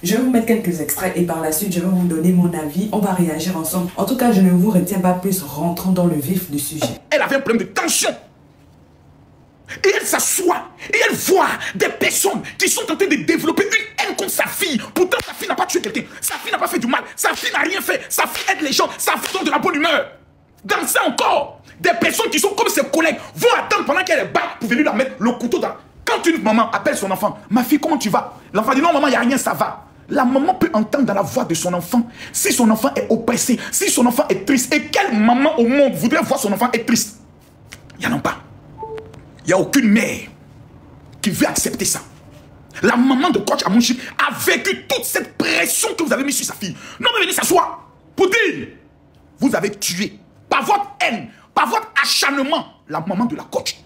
Je vais vous mettre quelques extraits et par la suite, je vais vous donner mon avis. On va réagir ensemble. En tout cas, je ne vous retiens pas plus, rentrons dans le vif du sujet. Elle avait un problème de tension. Et elle s'assoit et elle voit des personnes qui sont en train de développer une haine contre sa fille. Pourtant, sa fille n'a pas tué quelqu'un. Sa fille n'a pas fait du mal. Sa fille n'a rien fait. Sa fille aide les gens. Sa fille donne de la bonne humeur. Dans ça encore, des personnes qui sont comme ses collègues vont attendre pendant qu'elle est batte pour venir leur mettre le couteau dans... Quand une maman appelle son enfant, ma fille, comment tu vas? L'enfant dit non, maman, il n'y a rien, ça va. La maman peut entendre dans la voix de son enfant si son enfant est oppressé, si son enfant est triste. Et quelle maman au monde voudrait voir son enfant être triste? Il n'y en a pas. Il n'y a aucune mère qui veut accepter ça. La maman de coach Amonchik a vécu toute cette pression que vous avez mise sur sa fille. Non, mais venez s'asseoir pour dire, vous avez tué par votre haine, par votre acharnement, la maman de la coach.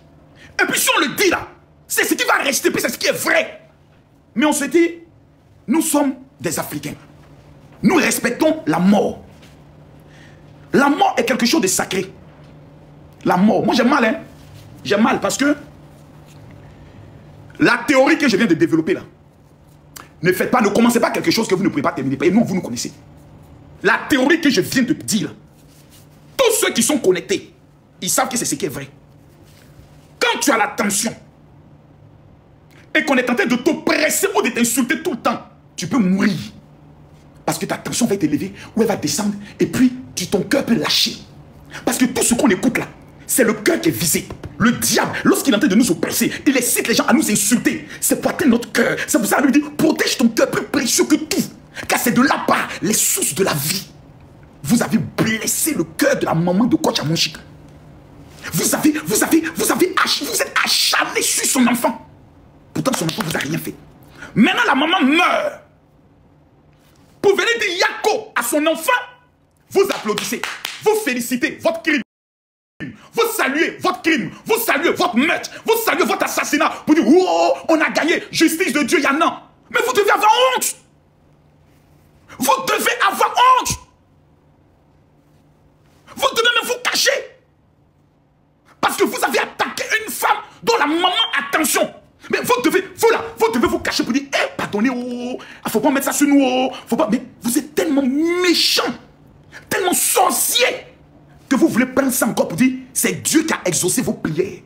Et puis si on le dit là, c'est ce qui va rester, puis c'est ce qui est vrai. Mais on se dit, nous sommes des Africains. Nous respectons la mort. La mort est quelque chose de sacré. La mort. Moi j'ai mal, hein. J'ai mal parce que la théorie que je viens de développer là, ne commencez pas quelque chose que vous ne pouvez pas terminer. Et non, vous nous connaissez. La théorie que je viens de dire là, tous ceux qui sont connectés, ils savent que c'est ce qui est vrai. Quand tu as la tension et qu'on est en train de t'oppresser ou de t'insulter tout le temps, tu peux mourir. Parce que ta tension va être élevée ou elle va descendre et puis ton cœur peut lâcher. Parce que tout ce qu'on écoute là, c'est le cœur qui est visé. Le diable, lorsqu'il est en train de nous oppresser, il incite les gens à nous insulter. C'est pour atteindre notre cœur. C'est pour ça qu'il lui dit, protège ton cœur plus précieux que tout. Car c'est de là-bas les sources de la vie. Vous avez blessé le cœur de la maman de coach Amonchik. Vous êtes acharné sur son enfant. Pourtant, son enfant vous a rien fait. Maintenant, la maman meurt. Pour venir dire Yako à son enfant, vous applaudissez, vous félicitez votre crime. Vous saluez votre crime, vous saluez votre meurtre, vous saluez votre assassinat. Vous dites, oh, on a gagné, justice de Dieu, il y en a. Mais vous devez avoir honte. Vous devez avoir honte. Vous devez même vous cacher. Parce que vous avez attaqué une femme dont la maman, attention. Mais vous devez vous cacher pour dire, eh, pardonnez, oh, il ne faut pas mettre ça sur nous, oh, faut pas. Mais vous êtes tellement méchant, tellement sorcier, que vous voulez prendre ça encore pour dire, c'est Dieu qui a exaucé vos prières.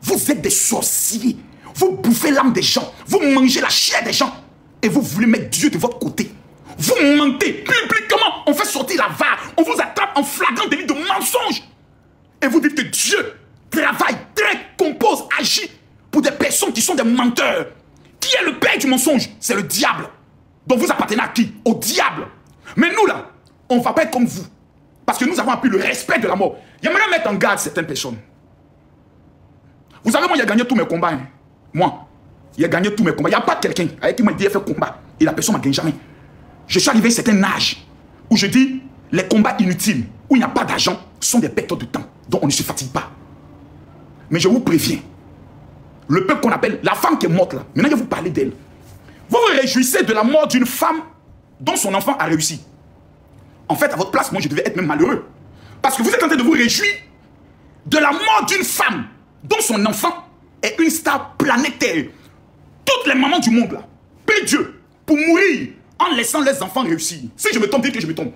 Vous êtes des sorciers. Vous bouffez l'âme des gens. Vous mangez la chair des gens. Et vous voulez mettre Dieu de votre côté. Vous mentez publiquement. On fait sortir la VAR. On vous attrape en flagrant délit de mensonge. Et vous dites que Dieu travaille, traite, compose, agit pour des personnes qui sont des menteurs. Qui est le père du mensonge? C'est le diable. Donc vous appartenez à qui? Au diable. Mais nous là, on ne va pas être comme vous. Parce que nous avons appris le respect de la mort. J'aimerais mettre en garde certaines personnes. Vous savez, moi, j'ai gagné tous mes combats. Hein. Moi, j'ai gagné tous mes combats. Il n'y a pas quelqu'un avec qui m'a dit, il fait combat. Et la personne ne m'a gagné jamais. Je suis arrivé à un certain âge où je dis, les combats inutiles, où il n'y a pas d'argent, sont des pertes de temps. Donc on ne se fatigue pas. Mais je vous préviens, le peuple qu'on appelle, la femme qui est morte là, maintenant je vais vous parler d'elle. Vous vous réjouissez de la mort d'une femme dont son enfant a réussi. En fait, à votre place, moi, je devais être même malheureux. Parce que vous êtes en train de vous réjouir de la mort d'une femme dont son enfant est une star planétaire. Toutes les mamans du monde, là, prient Dieu pour mourir en laissant leurs enfants réussir. Si je me trompe, dites que je me trompe.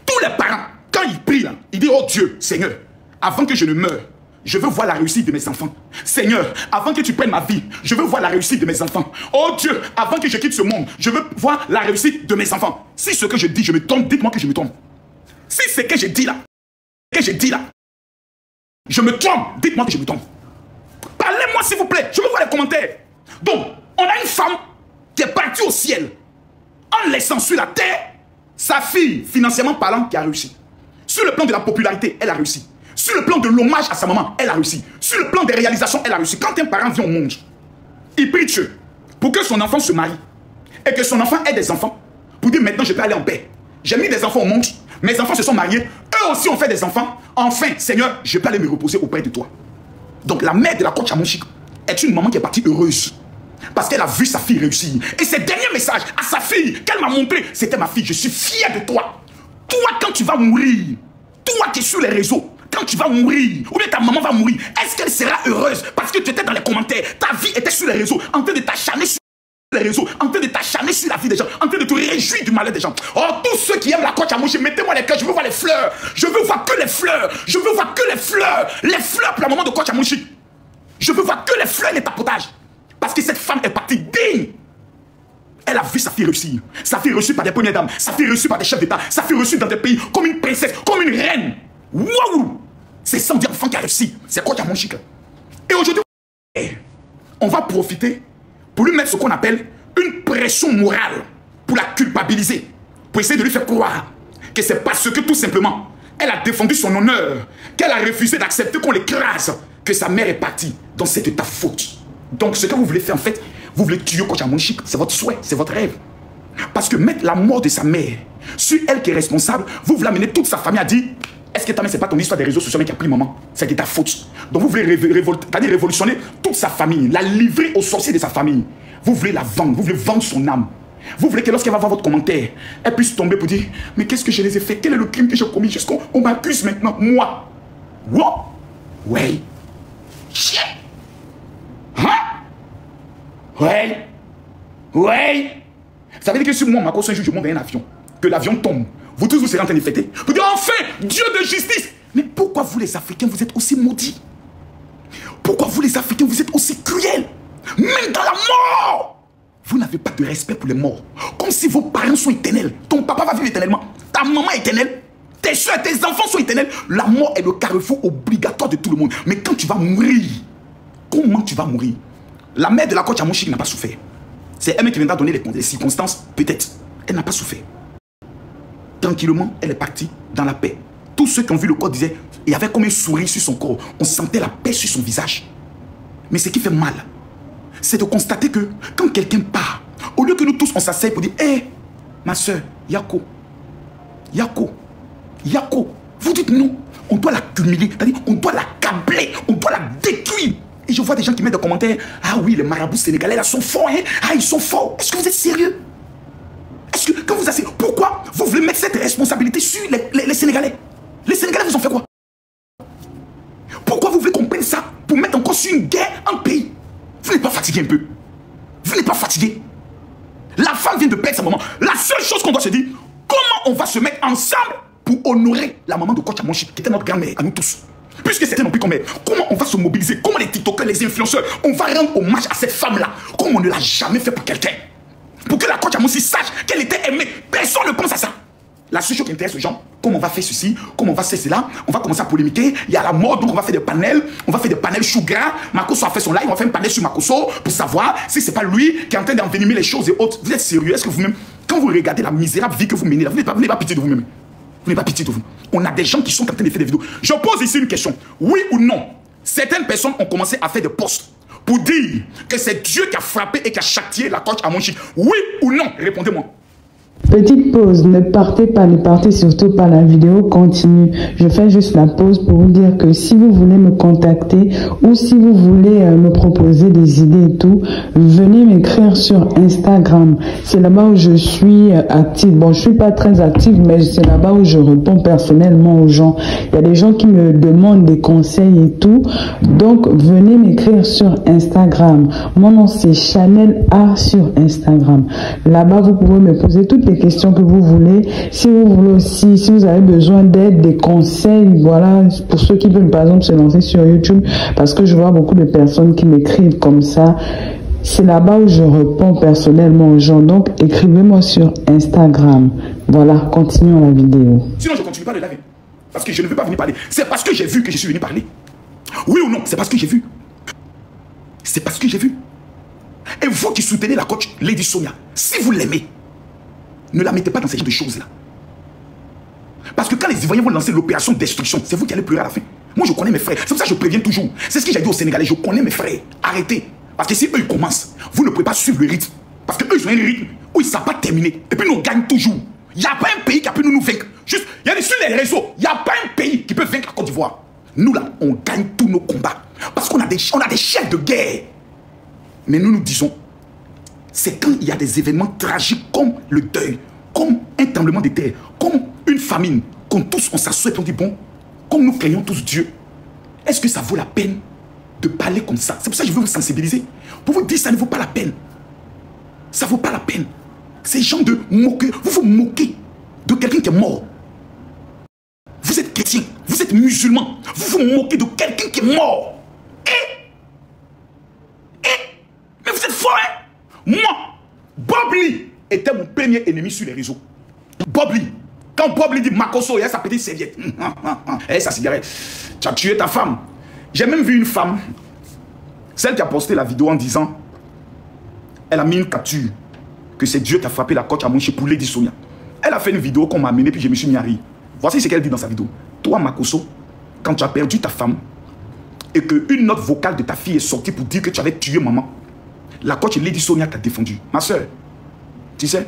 Tous les parents, quand ils prient, là, ils disent, oh Dieu, Seigneur, avant que je ne meure, je veux voir la réussite de mes enfants. Seigneur, avant que tu prennes ma vie, je veux voir la réussite de mes enfants. Oh Dieu, avant que je quitte ce monde, je veux voir la réussite de mes enfants. Si ce que je dis, je me trompe, dites-moi que je me trompe. Si ce que je dis là, je me trompe, dites-moi que je me trompe. Parlez-moi s'il vous plaît, je veux voir les commentaires. Donc, on a une femme qui est partie au ciel en laissant sur la terre sa fille, financièrement parlant, qui a réussi. Sur le plan de la popularité, elle a réussi. Sur le plan de l'hommage à sa maman, elle a réussi. Sur le plan des réalisations, elle a réussi. Quand un parent vient au monde, il prie Dieu pour que son enfant se marie et que son enfant ait des enfants pour dire maintenant je peux aller en paix. J'ai mis des enfants au monde, mes enfants se sont mariés, eux aussi ont fait des enfants. Enfin, Seigneur, je peux aller me reposer auprès de toi. Donc la mère de la coach Amonchik est une maman qui est partie heureuse parce qu'elle a vu sa fille réussir. Et ce dernier message à sa fille qu'elle m'a montré, c'était ma fille, je suis fier de toi. Toi, quand tu vas mourir, toi qui es sur les réseaux, quand tu vas mourir, ou bien ta maman va mourir, est-ce qu'elle sera heureuse parce que tu étais dans les commentaires, ta vie était sur les réseaux, en train de t'acharner sur les réseaux, en train de t'acharner sur la vie des gens, en train de te réjouir du malheur des gens. Oh, tous ceux qui aiment la Koch Amouchi, mettez-moi les cœurs, je veux voir les fleurs. Je veux voir que les fleurs. Je veux voir que les fleurs. Les fleurs pour la maman de Koch Amouchi. Je veux voir que les fleurs et les tapotages. Parce que cette femme est partie digne. Elle a vu sa fille réussir. Sa fille reçue par des premières dames. Sa fille reçue par des chefs d'État. Sa fille reçue dans des pays comme une princesse, comme une reine. Waouh! C'est sans dire enfant qui a réussi. C'est Koch Amouchi. Et aujourd'hui, on va profiter pour lui mettre ce qu'on appelle une pression morale, pour la culpabiliser, pour essayer de lui faire croire que c'est parce que tout simplement, elle a défendu son honneur, qu'elle a refusé d'accepter qu'on l'écrase, que sa mère est partie. Donc c'est de ta faute. Donc ce que vous voulez faire en fait, vous voulez tuer Koch Amouchi, c'est votre souhait, c'est votre rêve. Parce que mettre la mort de sa mère sur elle qui est responsable, vous voulez amener toute sa famille à dire, est-ce que ta mère, c'est pas ton histoire des réseaux sociaux qui a pris maman? C'est de ta faute. Donc vous voulez révolutionner toute sa famille, la livrer aux sorciers de sa famille. Vous voulez la vendre, vous voulez vendre son âme. Vous voulez que lorsqu'elle va voir votre commentaire, elle puisse tomber pour dire, mais qu'est-ce que je les ai fait? Quel est le crime que j'ai commis? Jusqu'on m'accuse maintenant, moi. What? Ouais. Chien. Hein? Ouais. Ouais. Ça veut dire que si moi, ma cause, un jour, je monte dans un avion, que l'avion tombe, vous tous vous serez en train de fêter. Vous dites, enfin, Dieu de justice. Mais pourquoi vous les Africains, vous êtes aussi maudits? Pourquoi vous les Africains, vous êtes aussi cruels? Même dans la mort, vous n'avez pas de respect pour les morts. Comme si vos parents sont éternels. Ton papa va vivre éternellement. Ta maman est éternelle. Tes soeurs, tes enfants sont éternels. La mort est le carrefour obligatoire de tout le monde. Mais quand tu vas mourir, comment tu vas mourir? La mère de la Koch Amouchi n'a pas souffert. C'est elle qui viendra donner les circonstances, peut-être. Elle n'a pas souffert. Tranquillement, elle est partie dans la paix. Tous ceux qui ont vu le corps disaient, il y avait comme un sourire sur son corps. On sentait la paix sur son visage. Mais ce qui fait mal, c'est de constater que quand quelqu'un part, au lieu que nous tous on s'asseye pour dire, hé, ma soeur, Yako, vous dites non, on doit la cumuler, c'est-à-dire on doit la câbler, on doit la détruire. Et je vois des gens qui mettent des commentaires, ah oui, les marabouts sénégalais là sont forts, hein? Ah, ils sont forts. Est-ce que vous êtes sérieux? Est-ce que quand vous asseyez, pourquoi vous voulez mettre cette responsabilité sur les Sénégalais? Les Sénégalais vous ont fait quoi? Pourquoi vous voulez qu'on prenne ça pour mettre encore sur une guerre en pays? Vous n'êtes pas fatigué un peu? Vous n'êtes pas fatigué? La femme vient de perdre sa maman. La seule chose qu'on doit se dire, comment on va se mettre ensemble pour honorer la maman de Koch Amouchi, qui était notre grand-mère, à nous tous. Puisque c'était notre grand-mère, comment on va se mobiliser? Comment les TikTokers, les influenceurs, on va rendre hommage à cette femme-là, comme on ne l'a jamais fait pour quelqu'un? Pour que la Koch Amouchi sache qu'elle était aimée. Personne ne pense à ça. La seule chose qui intéresse aux gens, comment on va faire ceci, comment on va faire cela, on va commencer à polémiquer. Il y a la mode, donc on va faire des panels, chou gras. Makosso a fait son live, on va faire un panel sur Makosso pour savoir si c'est pas lui qui est en train d'envenimer les choses et autres. Vous êtes sérieux? Est-ce que vous-même, quand vous regardez la misérable vie que vous menez là, vous n'avez pas pitié de vous-même? Vous n'avez pas pitié de vous? On a des gens qui sont en train de faire des vidéos. Je pose ici une question. Oui ou non? Certaines personnes ont commencé à faire des posts pour dire que c'est Dieu qui a frappé et qui a châtié la Koch Amouchi. Oui ou non? Répondez-moi. Petite pause, ne partez surtout pas, la vidéo continue. Je fais juste la pause pour vous dire que si vous voulez me contacter ou si vous voulez me proposer des idées et tout, venez m'écrire sur Instagram. C'est là-bas où je suis active. Bon, je suis pas très active, mais c'est là-bas où je réponds personnellement aux gens. Il y a des gens qui me demandent des conseils et tout. Donc, venez m'écrire sur Instagram. Mon nom, c'est Chanel A sur Instagram. Là-bas, vous pouvez me poser toutes les questions que vous voulez. Si vous voulez aussi, si vous avez besoin d'aide, des conseils, voilà, pour ceux qui veulent par exemple se lancer sur YouTube, parce que je vois beaucoup de personnes qui m'écrivent comme ça. C'est là-bas où je réponds personnellement aux gens. Donc, écrivez-moi sur Instagram. Voilà, continuons la vidéo. Sinon, je ne continue pas de laver. Parce que je ne veux pas venir parler. C'est parce que j'ai vu que je suis venu parler. Oui ou non? C'est parce que j'ai vu. C'est parce que j'ai vu. Et vous qui soutenez la coach Lady Sonia, si vous l'aimez, ne la mettez pas dans ces genres de choses-là. Parce que quand les Ivoiriens vont lancer l'opération destruction, c'est vous qui allez pleurer à la fin. Moi, je connais mes frères. C'est pour ça que je préviens toujours. C'est ce que j'ai dit aux Sénégalais. Je connais mes frères. Arrêtez. Parce que si eux, ils commencent, vous ne pouvez pas suivre le rythme. Parce qu'eux, ils ont un rythme où ils ne savent pas terminer. Et puis, nous, on gagne toujours. Il n'y a pas un pays qui a pu nous vaincre. Juste, il y a sur les réseaux, il n'y a pas un pays qui peut vaincre la Côte d'Ivoire. Nous, là, on gagne tous nos combats. Parce qu'on a des chefs de guerre. Mais nous, nous disons, c'est quand il y a des événements tragiques comme le deuil, comme un tremblement de terre, comme une famine, qu'on tous on s'assoit et on dit, bon, comme nous craignons tous Dieu, est-ce que ça vaut la peine de parler comme ça? C'est pour ça que je veux vous sensibiliser. Pour vous dire, ça ne vaut pas la peine. Ça ne vaut pas la peine. Ces gens de moquer, vous vous moquez de quelqu'un qui est mort. Vous êtes chrétien, vous êtes musulman, vous vous moquez de quelqu'un qui est mort. Mais vous êtes fort, hein? Moi, Bob Lee était mon premier ennemi sur les réseaux. Bob Lee. Quand Bob Lee dit Makosso, il y a sa petite serviette. Et sa cigarette. Tu as tué ta femme. J'ai même vu une femme, celle qui a posté la vidéo en disant, elle a mis une capture, que c'est Dieu qui a frappé la coach à Monché pour Lady Sonia. Elle a fait une vidéo qu'on m'a amenée, puis je me suis mis à rire. Voici ce qu'elle dit dans sa vidéo. Toi, Makosso, quand tu as perdu ta femme, et qu'une note vocale de ta fille est sortie pour dire que tu avais tué maman, la coach Lady Sonia t'a défendu. Ma soeur, tu sais,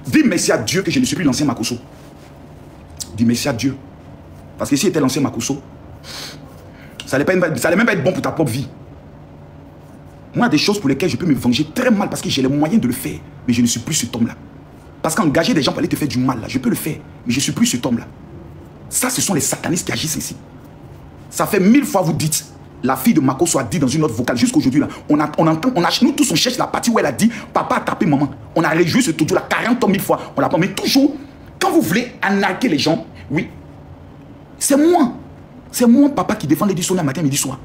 dis merci à Dieu que je ne suis plus l'ancien Makosso. Dis merci à Dieu. Parce que si était l'ancien Makosso, ça n'allait même pas être bon pour ta propre vie. Moi, il y a des choses pour lesquelles je peux me venger très mal parce que j'ai les moyens de le faire. Mais je ne suis plus cet homme-là. Parce qu'engager des gens pour aller te faire du mal, là, je peux le faire. Mais je ne suis plus cet homme-là. Ça, ce sont les satanistes qui agissent ici. Ça fait 1000 fois vous dites, la fille de Makosso a dit dans une note vocale, jusqu'aujourd'hui, là, nous tous on cherche la partie où elle a dit, papa a tapé maman. On a réjoui ce audio-là 40 000 fois. On l'a pas. Mais toujours, quand vous voulez arnaquer les gens, oui, c'est moi. C'est moi, papa, qui défend Lady Sonia matin, midi, soir.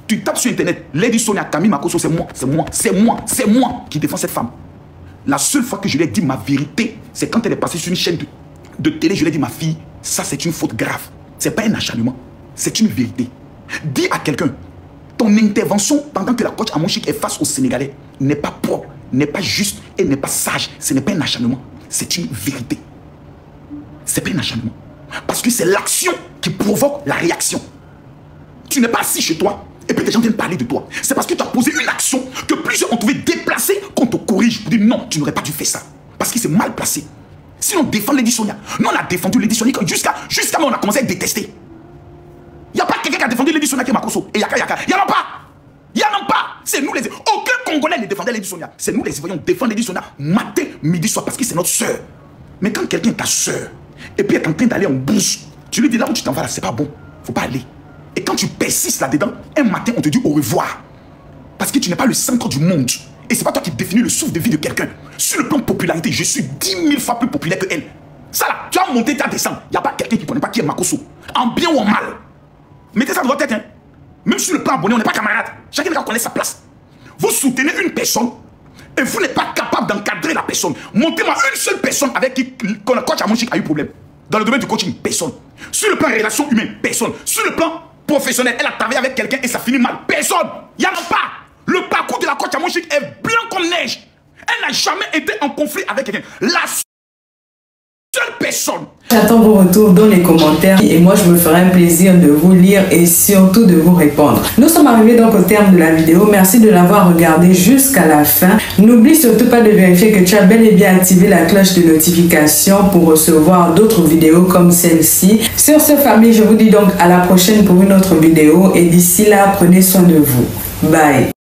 Tu tapes sur internet, Lady Sonia, Camille Makosso, c'est moi qui défends cette femme. La seule fois que je lui ai dit ma vérité, c'est quand elle est passée sur une chaîne de télé, je lui ai dit, ma fille, ça c'est une faute grave. C'est pas un acharnement, c'est une vérité. Dis à quelqu'un, ton intervention pendant que la coach Amonchik est face aux Sénégalais n'est pas propre, n'est pas juste et n'est pas sage. Ce n'est pas un acharnement, c'est une vérité. C'est pas un acharnement. Parce que c'est l'action qui provoque la réaction. Tu n'es pas assis chez toi et puis des gens viennent parler de toi. C'est parce que tu as posé une action que plusieurs ont trouvé déplacée qu'on te corrige pour dire non, tu n'aurais pas dû faire ça. Parce que c'est mal placé. Sinon, défend Lady Sonia. Nous, on a défendu Lady Sonia jusqu'à là, on a commencé à détester. Il n'y a pas quelqu'un qui a défendu Lady Sonia qui est Makosso. Et Yaka. Il n'y en a pas. Il n'y en a pas. C'est nous les... Aucun Congolais ne défendait Lady Sonia. C'est nous les voyons défendre Lady Sonia matin, midi, soir, parce que c'est notre soeur. Mais quand quelqu'un est ta soeur, et puis est en train d'aller en bouche, tu lui dis là où tu t'en vas là, c'est pas bon. Faut pas aller. Et quand tu persistes là-dedans, un matin, on te dit au revoir. Parce que tu n'es pas le centre du monde. Et c'est pas toi qui définis le souffle de vie de quelqu'un. Sur le plan de popularité, je suis 10 000 fois plus populaire que elle. Ça là, tu as monté, tu as descendu. Il n'y a pas quelqu'un qui ne connaît pas qui est Makosso. En bien ou en mal. Mettez ça dans votre tête. Hein. Même sur le plan abonné, on n'est pas camarades. Chacun connaît sa place. Vous soutenez une personne et vous n'êtes pas capable d'encadrer la personne. Montez-moi une seule personne avec qui le coach Amonchik a eu problème. Dans le domaine du coaching, personne. Sur le plan relation humaine, personne. Sur le plan professionnel, elle a travaillé avec quelqu'un et ça finit mal. Personne. Il n'y en a pas. Le parcours de la coach Amonchik est blanc comme neige. Elle n'a jamais été en conflit avec quelqu'un. La seule personne. J'attends vos retours dans les commentaires et moi je me ferai un plaisir de vous lire et surtout de vous répondre. Nous sommes arrivés donc au terme de la vidéo. Merci de l'avoir regardé jusqu'à la fin. N'oublie surtout pas de vérifier que tu as bel et bien activé la cloche de notification pour recevoir d'autres vidéos comme celle-ci. Sur ce, famille, je vous dis donc à la prochaine pour une autre vidéo et d'ici là, prenez soin de vous. Bye.